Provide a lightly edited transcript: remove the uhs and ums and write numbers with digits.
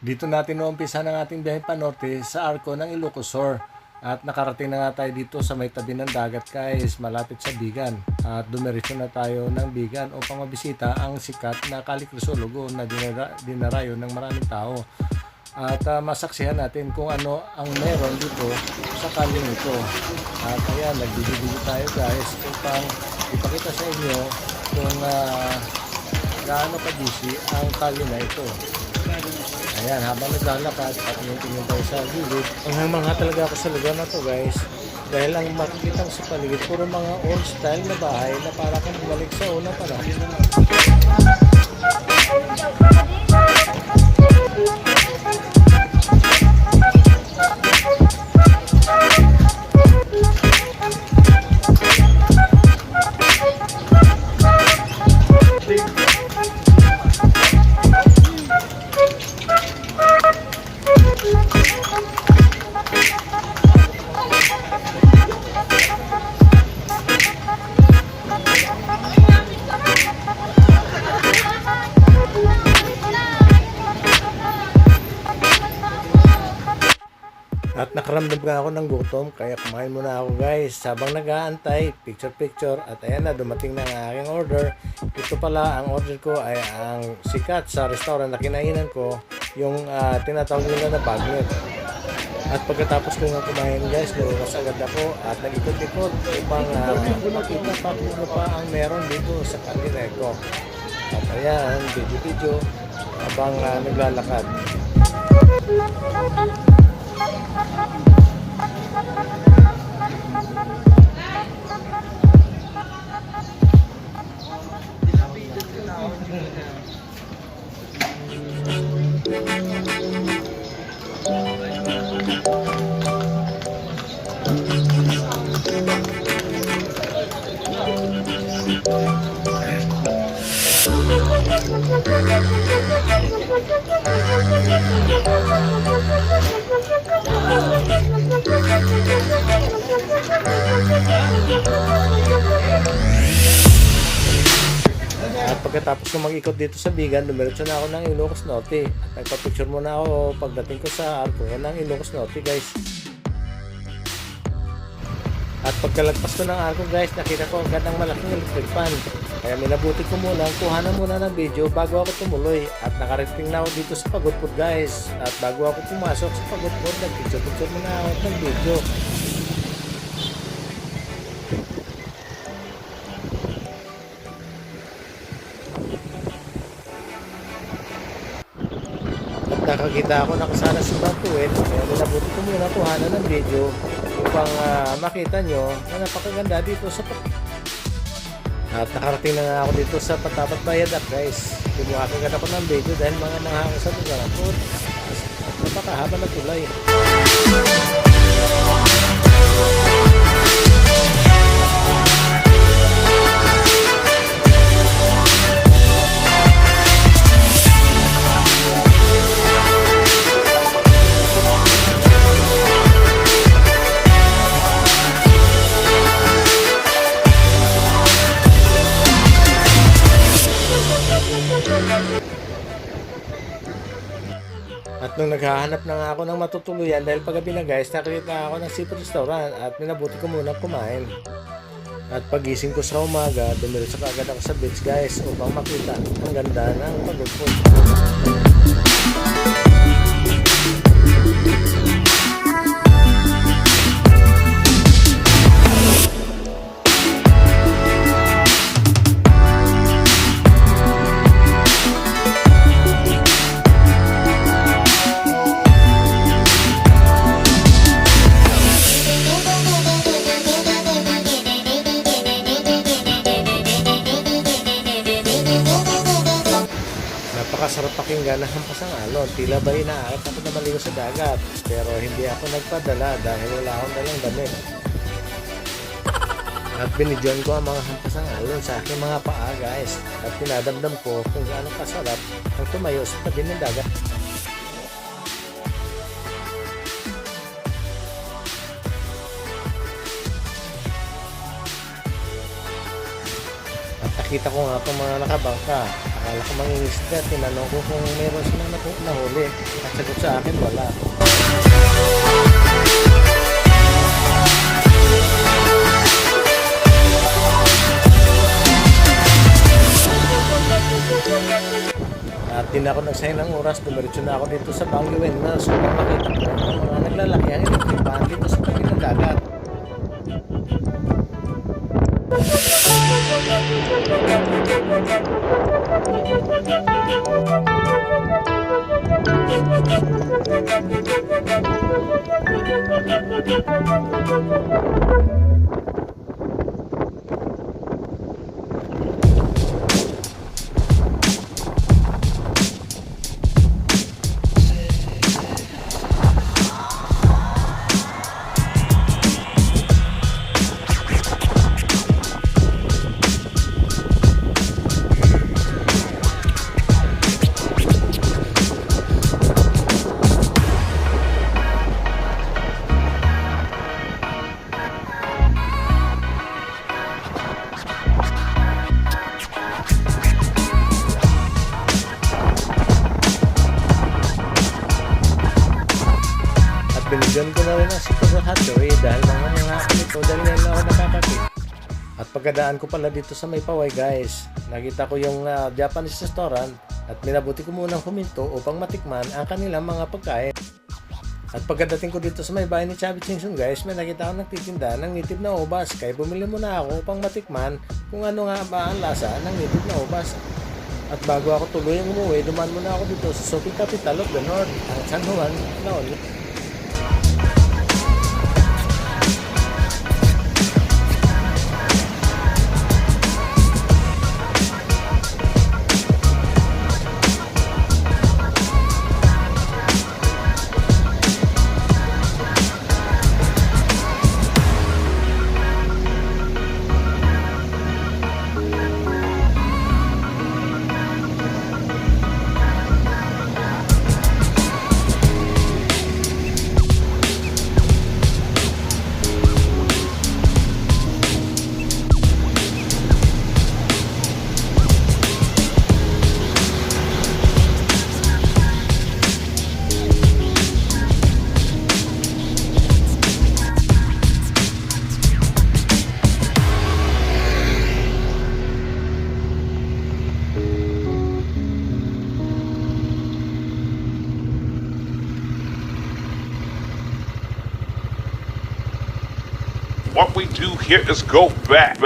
Dito natin uumpisa ng ating biyahe panorte sa arko ng Ilocos Sur. At nakarating na nga tayo dito sa may tabi ng dagat guys, malapit sa Bigan. At dumiretso na tayo ng Bigan upang mabisita ang sikat na Kali Crisologo na dinarayo ng maraming tao. At masaksihan natin kung ano ang meron dito sa kaling ito. At ayan, nagbibigay tayo guys upang ipakita sa inyo kung gaano ka-busy ang kali na ito. Ayan, habang naglalakad at tingin tayo sa gilid, mga talaga ako sa lugar na to guys. Dahil ang makikita ko sa paligid, puro mga old style na bahay na para kang bumalik sa unang panahon. At nakaramdam nga ako ng gutom, kaya kumain muna ako guys. Habang nag-aantay, picture at ayan na, dumating na ang aking order. Ito pala, ang order ko ay ang sikat sa restaurant na kinainan ko, yung tinatawag nila na bagnet. At pagkatapos ko nga kumain guys, lumas agad ako at nag-ikot-ikot upang makita pa kung ano pa ang meron dito sa Kalineko. At ayan, video habang naglalakad. At pagkatapos ko mag-ikot dito sa Bigan, dumiretso na ako ng Ilocos Norte. At nagpa-picture muna ako pagdating ko sa arko ng Ilocos Norte guys. At pagkalagpas ko ng arko guys, nakita ko agad ng malaking electric fan. Kaya minabuti ko muna, kuhanan muna ng video bago ako tumuloy. At nakarating na ako dito sa Pagudpud guys. At bago ako pumasok sa Pagudpud, nag-picture muna ako ng video. Nakakita ako nakasana si Batuet, kaya nilabuti ko muna kuhanan ng video upang makita nyo na napakaganda dito sa at nakarating na nga ako dito sa Patapat Viaduct guys. Kumuha agad ako ng video dahil mga nangahang sa lugar ako at napakahaba na tulay. At nung naghahanap na nga ako ng matutuluyan dahil paggabi na guys, nakita ako ng seafood restaurant at minabuti ko muna kumain. At pagising ko sa umaga, dumiretso agad ako sa beach guys upang makita ang ganda ng Pagudpud. Napakasarap pakinggan ng hampas ang alon. Tila ba inaakit ako na maligo sa dagat. Pero hindi ako nagpadala dahil wala akong dalang damit. At binidyon ko ang mga hampas ang alon sa aking mga paa guys. At pinadamdam ko kung gaano kasarap ang tumayo sa tabi ng dagat. At nakita ko nga itong mga nakabangka. Akala ko mangingisda, tinanong ko kung meron silang nahuli. At sagot sa akin, wala. At di na ako nagsayang ng oras, dumiretso na ako dito sa Baguio Windmills upang makita ko ang mga naglalaki ang electric fan dito sa tabi ng dagat. Binigyan ko na rin ang Super Hatchery dahil mga ako nito dahil ngayon ako nakakakit. At pagkadaan ko pala dito sa May Paway guys, nakita ko yung Japanese restaurant at minabuti ko munang huminto upang matikman ang kanilang mga pagkain. At pagkadating ko dito sa may bahay ni Chubby Chingson guys, may nakita ako nagtitinda ng native na ubas. Kaya bumili muna ako upang matikman kung ano nga ba ang lasa ng native na ubas. At bago ako tuluyang umuwi, dumaan muna ako dito sa shopping capital of the North, ang San Juan, Laon. What we do here is go back.